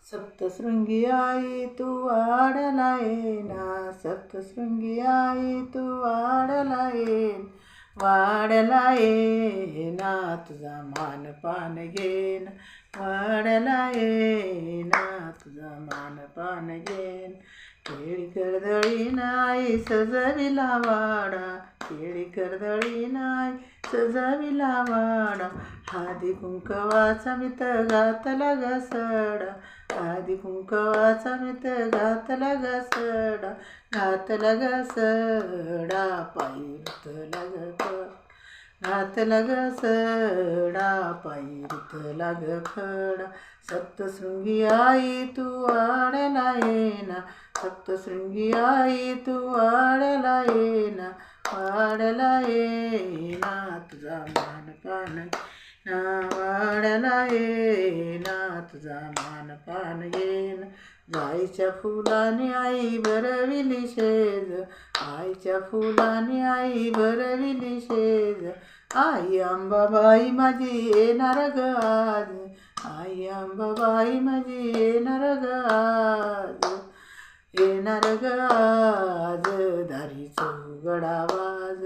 सप्तशृंगी आई तू वाढला येना, सप्तशृंगी आई तू वाढला येन, वाढला येना तुझा मानपान घेन, वाढला येना तुझा मानपान घेन. केळी कर्दळी नाही सजविला वाडा, केळी कर्दळी नाही सजविला वाडा. हळदी कुंकवाचा मित घातला ग सडा, हळदी कुंकवाचा मित घातला ग सडा, घातला ग सडा पायी रुतला ग खडा, घातला ग सडा पायी रुतला ग खडा. सप्तशृंगी आई तू वाढला येना, सप्तशृंगी आई तू वाढला येना, वाढला येना तुझा मानपान ना, वाढला येना तुझा मानपान घेन. जाईच्या फुलाने आई भरविली शेज, आईच्या फुलाने आई भरविली शेज. आई अंबाबाई माझी येणार ग आज, आई अंबाबाई माझी येणार ग आज, येणार ग आज. दारीचा उघड आवाज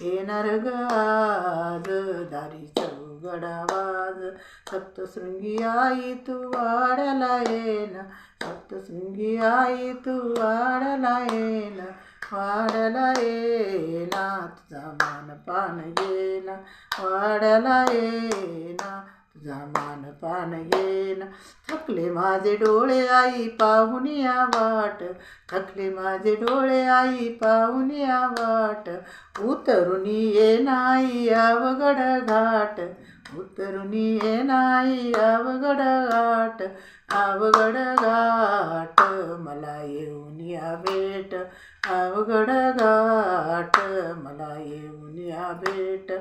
येणार ग आज, दारीचा उघड आवाज. सप्तशृंगी आई तू वाढला येना, सप्तशृंगी आई तू वाढला येना, वाढला येना तुझा मानपान घेना, वाढला येना तुझा मानपान घेना. थकले माझे डोळे आई पाहून या वाट, थकले माझे डोळे आई पाहून या वाट. उतरून ये नाही अवघड घाट, उतरून ये नाही अवघड घाट, अवघड घाट मला येऊन या भेट, अवघड घाट मला येऊन या भेट.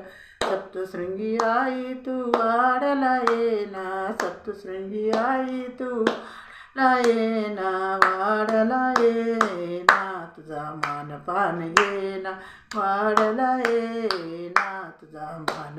सप्तशृंगी आई तू वाढला येना, सप्तशृंगी आई तू वाढला येना, वाढला येना तुझा मानपान घेना, वाढला येना तुझा मान